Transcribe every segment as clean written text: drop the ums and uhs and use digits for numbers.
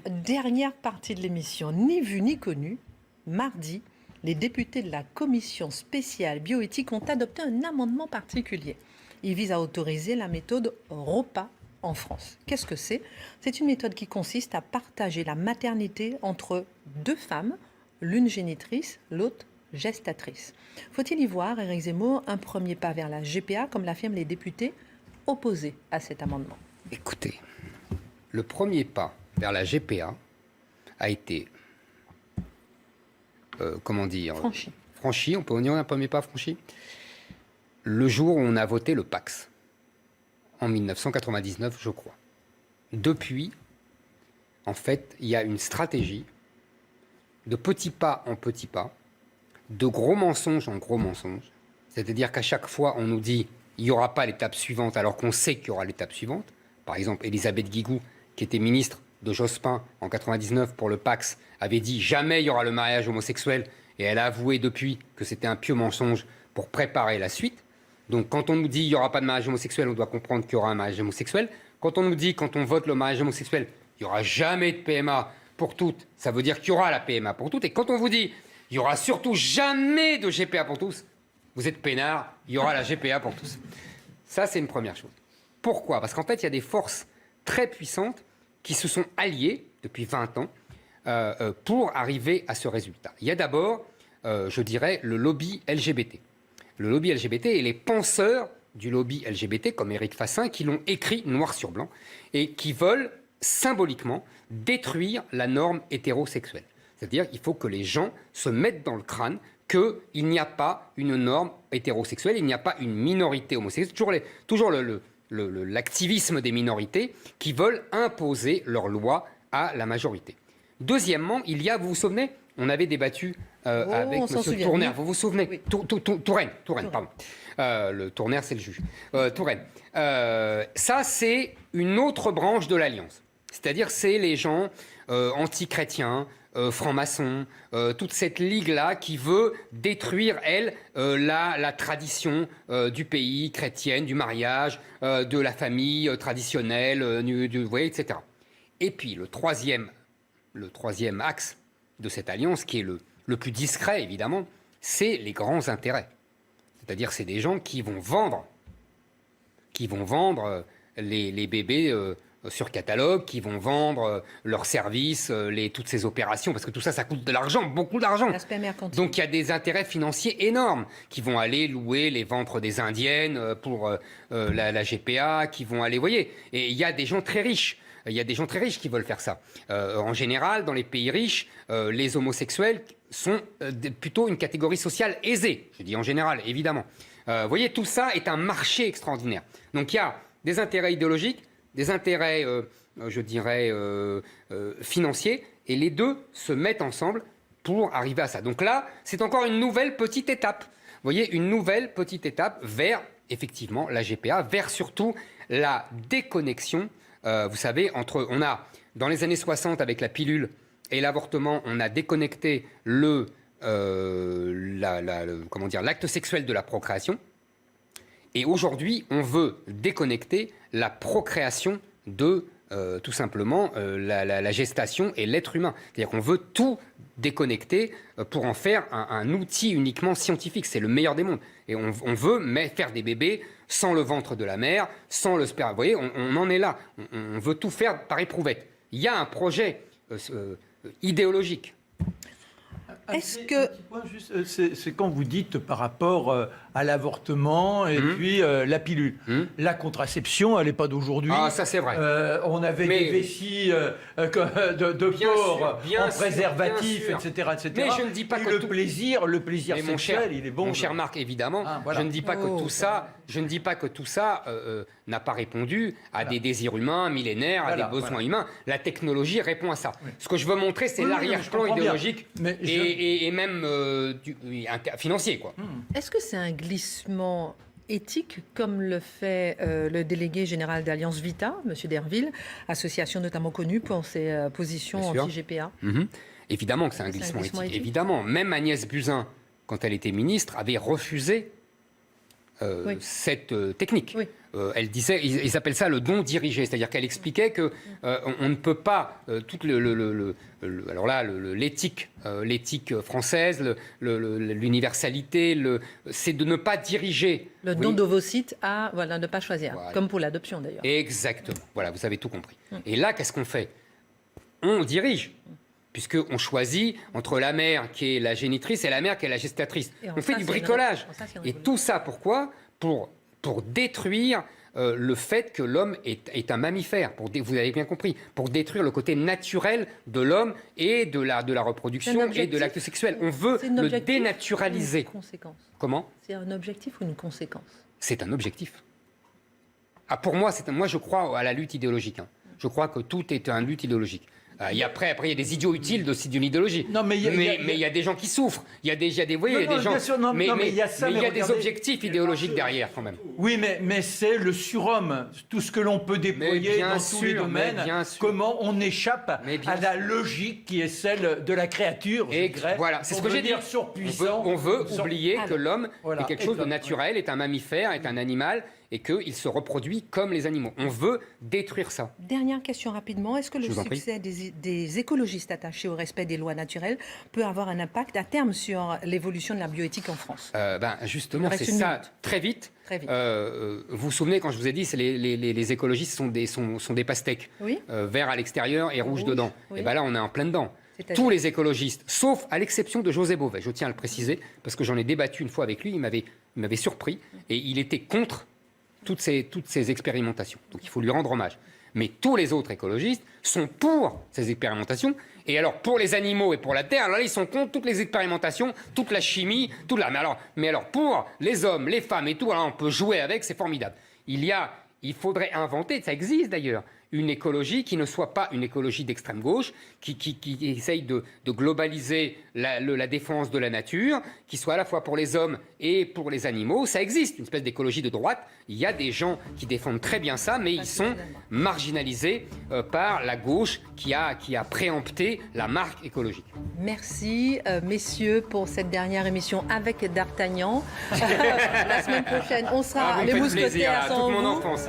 Dernière partie de l'émission, ni vu ni connu. Mardi, les députés de la commission spéciale bioéthique ont adopté un amendement particulier. Il vise à autoriser la méthode ROPA en France. Qu'est-ce que c'est? C'est une méthode qui consiste à partager la maternité entre deux femmes, l'une génitrice, l'autre gestatrice. Faut-il y voir, Éric Zemmour, un premier pas vers la GPA, comme l'affirment les députés opposés à cet amendement? Écoutez, le premier pas vers la GPA a été, franchi, on peut dire un premier pas franchi, le jour où on a voté le PAX, en 1999, je crois. Depuis, en fait, il y a une stratégie de petits pas en petits pas, de gros mensonges en gros mensonges. C'est-à-dire qu'à chaque fois, on nous dit il n'y aura pas l'étape suivante, alors qu'on sait qu'il y aura l'étape suivante. Par exemple, Elisabeth Guigou, qui était ministre de Jospin en 99 pour le PAX, avait dit jamais il y aura le mariage homosexuel, et elle a avoué depuis que c'était un pieux mensonge pour préparer la suite. Donc quand on nous dit il n'y aura pas de mariage homosexuel, on doit comprendre qu'il y aura un mariage homosexuel. Quand on nous dit, quand on vote le mariage homosexuel, il n'y aura jamais de PMA pour toutes, ça veut dire qu'il y aura la PMA pour toutes. Et quand on vous dit il n'y aura surtout jamais de GPA pour tous, vous êtes peinard, il y aura la GPA pour tous. Ça, c'est une première chose. Pourquoi? Parce qu'en fait, il y a des forces très puissantes qui se sont alliées depuis 20 ans pour arriver à ce résultat. Il y a d'abord, je dirais, le lobby LGBT. Le lobby LGBT et les penseurs du lobby LGBT, comme Éric Fassin, qui l'ont écrit noir sur blanc et qui veulent symboliquement détruire la norme hétérosexuelle. C'est-à-dire qu'il faut que les gens se mettent dans le crâne qu'il n'y a pas une norme hétérosexuelle, il n'y a pas une minorité homosexuelle. Toujours l'activisme des minorités qui veulent imposer leur loi à la majorité. Deuxièmement, il y a, vous vous souvenez, on avait débattu avec M. Tournaire, vous vous souvenez, oui. Touraine, pardon. Le Tournaire, c'est le juge. Touraine. Ça, c'est une autre branche de l'Alliance. C'est-à-dire, c'est les gens anti-chrétiens, francs-maçons, toute cette ligue-là qui veut détruire, elle, la tradition du pays, chrétienne, du mariage, de la famille traditionnelle, vous voyez, etc. Et puis, le troisième axe de cette alliance, qui est le plus discret, évidemment, c'est les grands intérêts. C'est-à-dire, c'est des gens qui vont vendre les bébés sur catalogue, qui vont vendre leurs services, toutes ces opérations, parce que tout ça, ça coûte de l'argent, beaucoup d'argent. Donc il y a des intérêts financiers énormes qui vont aller louer les ventres des Indiennes pour la GPA, qui vont aller, vous voyez, et il y a des gens très riches. Il y a des gens très riches qui veulent faire ça. En général, dans les pays riches, les homosexuels sont plutôt une catégorie sociale aisée. Je dis en général, évidemment. Vous voyez, tout ça est un marché extraordinaire. Donc il y a des intérêts idéologiques, des intérêts, je dirais, financiers, et les deux se mettent ensemble pour arriver à ça. Donc là, c'est encore une nouvelle petite étape. Vous voyez, une nouvelle petite étape vers, effectivement, la GPA, vers surtout la déconnexion. Vous savez, on a, dans les années 60, avec la pilule et l'avortement, on a déconnecté l'acte sexuel de la procréation. Et aujourd'hui, on veut déconnecter la procréation de, tout simplement, la gestation et l'être humain. C'est-à-dire qu'on veut tout déconnecter pour en faire un outil uniquement scientifique. C'est le meilleur des mondes. Et on veut faire des bébés sans le ventre de la mère, sans le sperme. Vous voyez, on en est là. On veut tout faire par éprouvette. Il y a un projet idéologique. Est-ce que... C'est quand vous dites par rapport à l'avortement et puis la pilule. La contraception, elle n'est pas d'aujourd'hui. Ah, ça c'est vrai. On avait des vessies de porc en préservatif, etc., etc. Mais je ne dis pas que le plaisir sexuel, il est bon. Mon cher Marc, évidemment, voilà. Je ne dis pas que tout ça n'a pas répondu à des désirs humains millénaires, à des besoins humains. La technologie répond à ça. Oui. Ce que je veux montrer, c'est l'arrière-plan idéologique et même financier, quoi. Est-ce que c'est un glissement éthique, comme le fait le délégué général d'Alliance Vita, M. Derville, association notamment connue pour ses positions anti-GPA? Évidemment que c'est un glissement éthique. Évidemment. Même Agnès Buzyn, quand elle était ministre, avait refusé cette technique. Oui. Elle disait, ils appellent ça le don dirigé, c'est-à-dire qu'elle expliquait que on ne peut pas toute alors là l'éthique française, l'universalité, c'est de ne pas diriger. Le don d'ovocytes à ne pas choisir, Voilà. comme pour l'adoption d'ailleurs. Exactement. Voilà, vous avez tout compris. Et là, qu'est-ce qu'on fait? On dirige. Puisqu'on choisit entre la mère qui est la génitrice et la mère qui est la gestatrice. On fait du bricolage. Et tout ça, pourquoi? Pour détruire le fait que l'homme est un mammifère. Vous avez bien compris. Pour détruire le côté naturel de l'homme et de la reproduction et de l'acte sexuel. On veut le dénaturaliser. Comment? C'est un objectif ou une conséquence? C'est un objectif. Ah, pour moi, moi, je crois à la lutte idéologique. Je crois que tout est une lutte idéologique. Après, il y a des idiots utiles d'une idéologie. Non, mais il y a des gens qui souffrent. Il y a des gens. Mais il y a des objectifs idéologiques derrière, quand même. Oui, mais c'est le surhomme. Tout ce que l'on peut déployer dans tous les domaines. Comment on échappe à la logique qui est celle de la créature. Voilà, c'est ce que j'ai dit. On veut oublier que l'homme est quelque chose de naturel, est un mammifère, est un animal, et qu'il se reproduit comme les animaux. On veut détruire ça. Dernière question rapidement. Est-ce que le succès des écologistes attachés au respect des lois naturelles peut avoir un impact à terme sur l'évolution de la bioéthique en France? Justement, c'est ça. Très vite. Vous vous souvenez quand je vous ai dit que les écologistes sont des pastèques. Oui. Vert à l'extérieur et rouge dedans. Oui. Et bien là, on est en plein dedans. Tous les écologistes, sauf à l'exception de José Bové, je tiens à le préciser, parce que j'en ai débattu une fois avec lui, il m'avait surpris, et il était contre toutes ces expérimentations. Donc il faut lui rendre hommage. Mais tous les autres écologistes sont pour ces expérimentations. Et alors, pour les animaux et pour la Terre, alors là, ils sont contre toutes les expérimentations, toute la chimie, tout là. Mais alors, pour les hommes, les femmes et tout, alors on peut jouer avec, c'est formidable. Il faudrait inventer, ça existe d'ailleurs, une écologie qui ne soit pas une écologie d'extrême gauche, qui essaye de globaliser la défense de la nature, qui soit à la fois pour les hommes et pour les animaux. Ça existe, une espèce d'écologie de droite. Il y a des gens qui défendent très bien ça, mais ils sont marginalisés par la gauche qui a préempté la marque écologique. Merci, messieurs, pour cette dernière émission avec D'Artagnan. La semaine prochaine, on sera les mousquetaires sans toute mon enfance.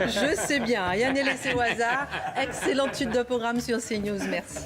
Je sais bien. Rien n'est laissé au hasard. Excellente suite de programme sur CNews. Merci.